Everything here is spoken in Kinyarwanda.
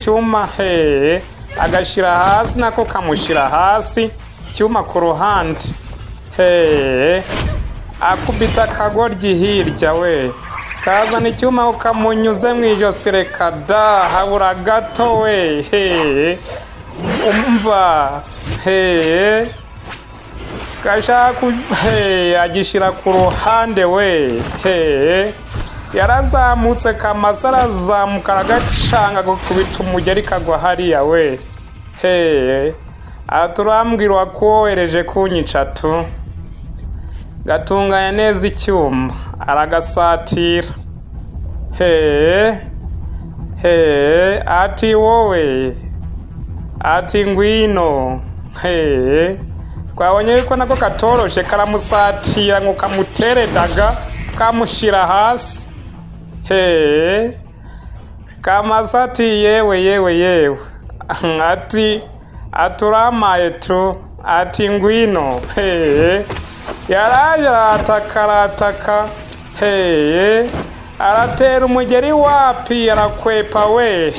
cyuma agashira hasi nako kamushira hasi cyuma ku ruhande akubita kagoryi hirya we kazana icyuma ukamunyuze mu ijosi reka da habura gato we umva gashaka agishira ku ruhande we yarazamutse kamasa arazamuka aragacanga gukubita umugeri kagwa hariya we aturambwirwa ko wohereje kunyica tu gatunganya neza icyuma aragasatira ati wowe ati ngwino twabonye yuko nako katoroshe karamusatira ngo kamutere daga kamushira hasi kamasati yewe ati aturamaye tu ati ngwino yaraje arataka aratera umugeri wapi arakwepa we